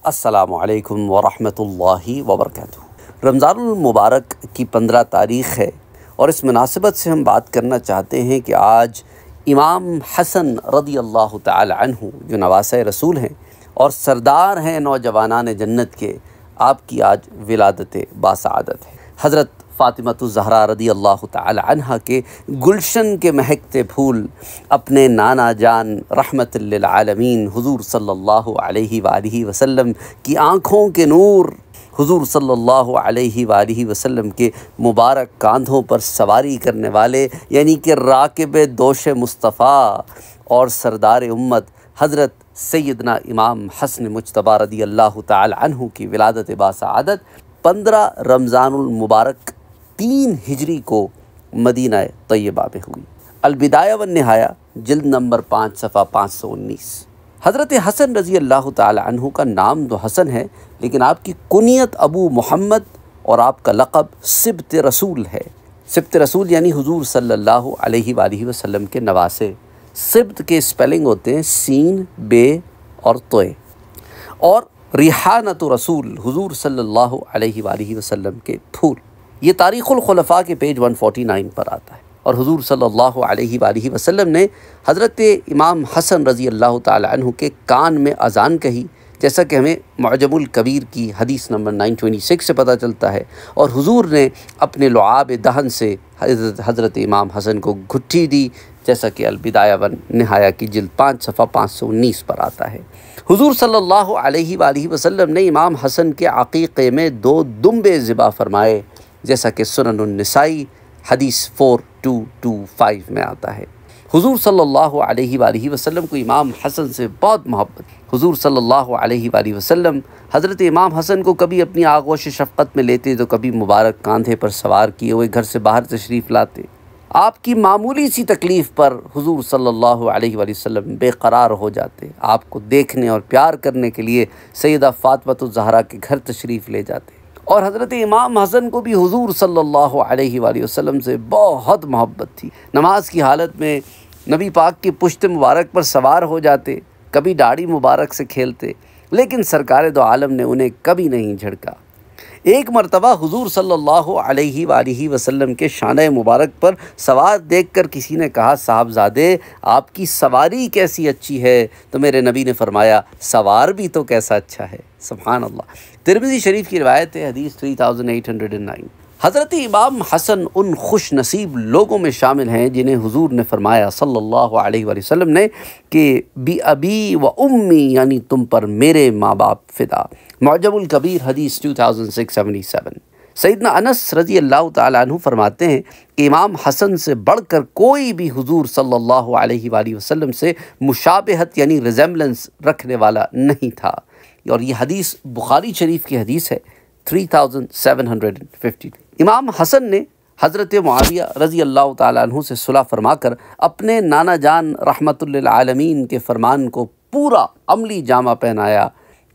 السلام علیکم ورحمۃ اللہ وبرکاتہ۔ رمضان المبارک کی 15 تاریخ ہے اور اس مناسبت سے ہم بات کرنا چاہتے ہیں کہ آج امام حسن رضی اللہ تعالی عنہ جو نواسۂ رسول ہیں اور سردار ہیں نوجوانان جنت کے، آپ کی آج ولادت باسعادت ہے۔ حضرت فاطمۃ الزہرا رضی اللہ تعالی عنہ کے گلشن کے مہکتے پھول اپنے نانا جان رحمت للعالمین حضور صلی اللہ علیہ وآلہ وسلم کی آنکھوں کے نور، حضور صلی اللہ علیہ وآلہ وسلم کے مبارک کاندھوں پر سواری کرنے والے یعنی کہ راکب دوش مصطفیٰ اور سردار امت حضرت سیدنا امام حسن مجتبیٰ رضی اللہ تعالی عنہ کی ولادت باسعادت 15 رمضان المبارک 3 ہجری کو مدینہ طیبہ میں ہوئی۔ البدایہ والنہایہ جلد نمبر 5 صفحہ 519۔ حضرت حسن رضی اللہ تعالی عنہ کا نام تو حسن ہے، لیکن آپ کی کنیت ابو محمد اور آپ کا لقب سبط رسول ہے۔ سبط رسول یعنی حضور صلی اللہ علیہ وآلہ وسلم کے نواسے۔ سبط کے اسپیلنگ ہوتے ہیں سین، بے اور توئے، اور ریحانۃ رسول حضور صلی اللہ علیہ وآلہ وسلم کے پھول۔ یہ تاریخ الخلفاء کے پیج 149 پر آتا ہے، اور حضور صلی اللہ علیہ وآلہ وسلم نے حضرت امام حسن رضی اللہ تعالی عنہ کے کان میں اذان کہی، جیسا کہ ہمیں معجم الکبیر کی حدیث نمبر 926 سے پتہ چلتا ہے، اور حضور نے اپنے لعاب دہن سے حضرت امام حسن کو گھٹی دی، جیسا کہ البدایہ والنہایہ کی جلد 5 صفحہ 519 پر آتا ہے۔ حضور صلی اللہ علیہ وآلہ وسلم نے امام حسن کے عقیقے میں 2 دمبے ذبح فرمائے، جیسا کہ سنن النسائی حدیث 4225 میں آتا ہے۔ حضور صلی اللہ علیہ وآلہ وسلم کو امام حسن سے بہت محبت۔ حضور صلی اللہ علیہ وآلہ وسلم حضرت امام حسن کو کبھی اپنی آغوش شفقت میں لیتے تو کبھی مبارک کاندھے پر سوار کیے ہوئے گھر سے باہر تشریف لاتے۔ آپ کی معمولی سی تکلیف پر حضور صلی اللہ علیہ وآلہ وسلم بے قرار ہو جاتے، آپ کو دیکھنے اور پیار کرنے کے لیے سیدہ فاطمۃ الزہرا کے گھر تشریف لے جاتے، اور حضرت امام حسن کو بھی حضور صلی اللہ علیہ وآلہ وسلم سے بہت محبت تھی۔ نماز کی حالت میں نبی پاک کی پشت مبارک پر سوار ہو جاتے، کبھی داڑھی مبارک سے کھیلتے، لیکن سرکار دو عالم نے انہیں کبھی نہیں جھڑکا۔ ایک مرتبہ حضور صلی اللہ علیہ وآلہ وسلم کے شانہ مبارک پر سوار دیکھ کر کسی نے کہا، صاحبزادے آپ کی سواری کیسی اچھی ہے؟ تو میرے نبی نے فرمایا، سوار بھی تو کیسا اچھا ہے۔ سبحان اللہ۔ ترمذی شریف کی روایت ہے، حدیث 3809۔ حضرت امام حسن ان خوش نصیب لوگوں میں شامل ہیں جنہیں حضور نے فرمایا صلی اللہ علیہ وآلہ وسلم نے کہ بی ابی و امی، یعنی تم پر میرے ماں باپ فدا۔ معجم الکبیر حدیث 2677۔ سیدنا انس رضی اللہ تعالیٰ عنہ فرماتے ہیں کہ امام حسن سے بڑھ کر کوئی بھی حضور صلی اللہ علیہ وآلہ وسلم سے مشابہت یعنی ریزیمبلنس رکھنے والا نہیں تھا، اور یہ حدیث بخاری شریف کی حدیث ہے 3750۔ امام حسن نے حضرت معاویہ رضی اللہ تعالیٰ عنہ سے صلح فرما کر اپنے نانا جان رحمت للعالمین کے فرمان کو پورا عملی جامہ پہنایا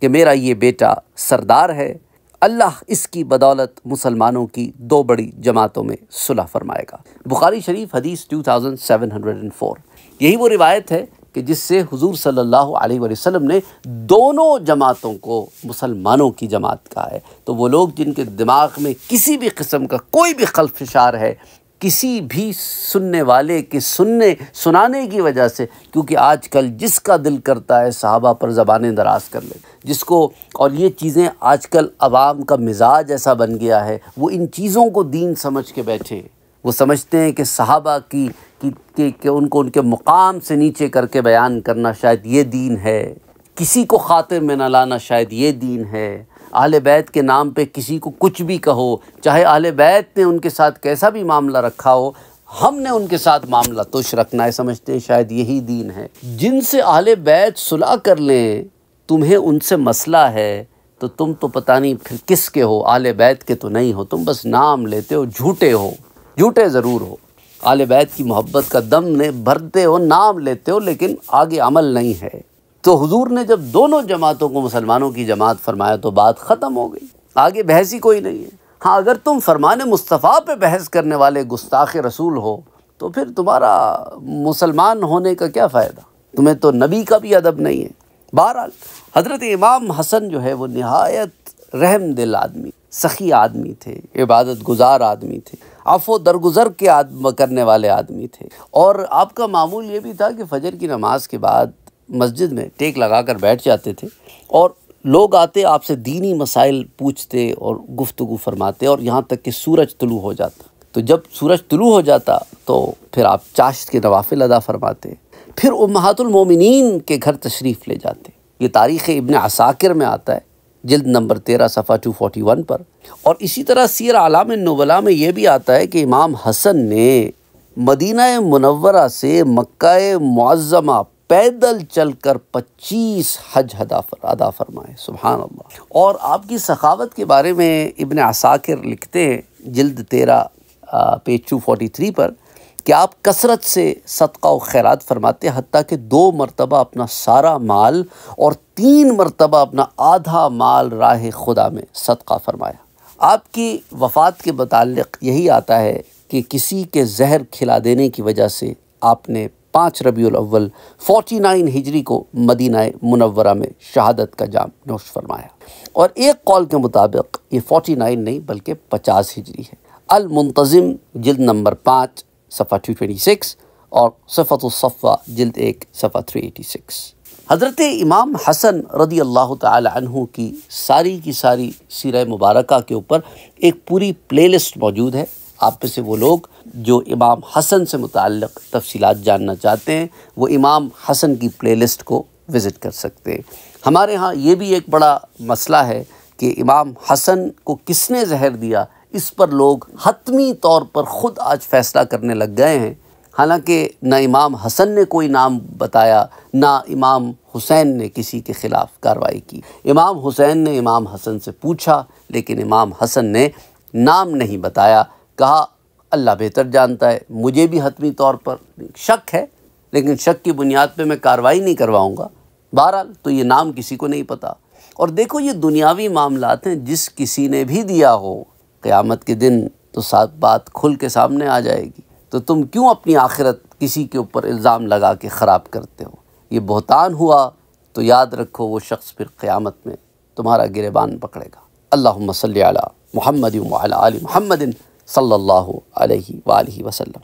کہ میرا یہ بیٹا سردار ہے، اللہ اس کی بدولت مسلمانوں کی 2 بڑی جماعتوں میں صلح فرمائے گا۔ بخاری شریف حدیث 2704۔ یہی وہ روایت ہے کہ جس سے حضور صلی اللہ علیہ وآلہ وسلم نے دونوں جماعتوں کو مسلمانوں کی جماعت کہا ہے۔ تو وہ لوگ جن کے دماغ میں کسی بھی قسم کا کوئی بھی خلفشار ہے، کسی بھی سننے والے کے سنانے کی وجہ سے، کیونکہ آج کل جس کا دل کرتا ہے صحابہ پر زبانیں دراز کر لے، جس کو، اور یہ چیزیں آج کل عوام کا مزاج ایسا بن گیا ہے، وہ ان چیزوں کو دین سمجھ کے بیٹھے ہیں۔ وہ سمجھتے ہیں کہ صحابہ کہ ان کو ان کے مقام سے نیچے کر کے بیان کرنا شاید یہ دین ہے، کسی کو خاطر میں نہ لانا شاید یہ دین ہے، اہل بیت کے نام پہ کسی کو کچھ بھی کہو، چاہے اہل بیت نے ان کے ساتھ کیسا بھی معاملہ رکھا ہو، ہم نے ان کے ساتھ معاملہ تش رکھنا ہے، سمجھتے ہیں شاید یہی دین ہے۔ جن سے اہل بیت صلح کر لیں، تمہیں ان سے مسئلہ ہے تو تم تو پتہ نہیں پھر کس کے ہو، اہل بیت کے تو نہیں ہو، تم بس نام لیتے ہو، جھوٹے ہو، جھوٹے ضرور ہو، اہل بیت کی محبت کا دم نے بھرتے ہو، نام لیتے ہو، لیکن آگے عمل نہیں ہے۔ تو حضور نے جب دونوں جماعتوں کو مسلمانوں کی جماعت فرمایا تو بات ختم ہو گئی، آگے بحث ہی کوئی نہیں ہے۔ ہاں، اگر تم فرمان مصطفیٰ پہ بحث کرنے والے گستاخ رسول ہو تو پھر تمہارا مسلمان ہونے کا کیا فائدہ؟ تمہیں تو نبی کا بھی ادب نہیں ہے۔ بہرحال حضرت امام حسن جو ہے وہ نہایت رحم دل آدمی، سخی آدمی تھے، عبادت گزار آدمی تھے، عفو درگزر کے کرنے والے آدمی تھے، اور آپ کا معمول یہ بھی تھا کہ فجر کی نماز کے بعد مسجد میں ٹیک لگا کر بیٹھ جاتے تھے، اور لوگ آتے آپ سے دینی مسائل پوچھتے اور گفتگو فرماتے، اور یہاں تک کہ سورج طلوع ہو جاتا۔ تو جب سورج طلوع ہو جاتا تو پھر آپ چاشت کے نوافل ادا فرماتے، پھر امہات المومنین کے گھر تشریف لے جاتے۔ یہ تاریخ ابن عساکر میں آتا ہے، جلد نمبر 13 صفحہ 241 پر، اور اسی طرح سیر اعلام النبلاء میں یہ بھی آتا ہے کہ امام حسن نے مدینہ منورہ سے مکہ معظمہ پیدل چل کر 25 حج ادا فرمائے، سبحان اللہ۔ اور آپ کی سخاوت کے بارے میں ابن عساکر لکھتے ہیں جلد 13 پیج 243 پر کہ آپ کثرت سے صدقہ و خیرات فرماتے، حتیٰ کہ 2 مرتبہ اپنا سارا مال اور 3 مرتبہ اپنا آدھا مال راہ خدا میں صدقہ فرمایا۔ آپ کی وفات کے متعلق یہی آتا ہے کہ کسی کے زہر کھلا دینے کی وجہ سے آپ نے 5 ربیع الاول 49 ہجری کو مدینہ منورہ میں شہادت کا جام نوش فرمایا، اور ایک قول کے مطابق یہ 49 نہیں بلکہ 50 ہجری ہے۔ المنتظم جلد نمبر 5 صفحہ 226 اور صفۃ الصفوہ جلد 1 صفحہ 386۔ حضرت امام حسن رضی اللہ تعالی عنہ کی ساری سیرہ مبارکہ کے اوپر ایک پوری پلے لسٹ موجود ہے۔ آپ میں سے وہ لوگ جو امام حسن سے متعلق تفصیلات جاننا چاہتے ہیں وہ امام حسن کی پلے لسٹ کو وزٹ کر سکتے ہیں۔ ہمارے ہاں یہ بھی ایک بڑا مسئلہ ہے کہ امام حسن کو کس نے زہر دیا، اس پر لوگ حتمی طور پر خود آج فیصلہ کرنے لگ گئے ہیں، حالانکہ نہ امام حسن نے کوئی نام بتایا، نہ امام حسین نے کسی کے خلاف کارروائی کی۔ امام حسین نے امام حسن سے پوچھا، لیکن امام حسن نے نام نہیں بتایا، کہا اللہ بہتر جانتا ہے، مجھے بھی حتمی طور پر شک ہے، لیکن شک کی بنیاد پہ میں کارروائی نہیں کرواؤں گا۔ بہرحال تو یہ نام کسی کو نہیں پتہ۔ اور دیکھو یہ دنیاوی معاملات ہیں، جس کسی نے بھی دیا ہو قیامت کے دن تو بات کھل کے سامنے آ جائے گی، تو تم کیوں اپنی آخرت کسی کے اوپر الزام لگا کے خراب کرتے ہو؟ یہ بہتان ہوا تو یاد رکھو وہ شخص پھر قیامت میں تمہارا گریبان پکڑے گا۔ اللہم صلی علی محمد وعلی آل محمد صلی اللہ علیہ وآلہ وسلم۔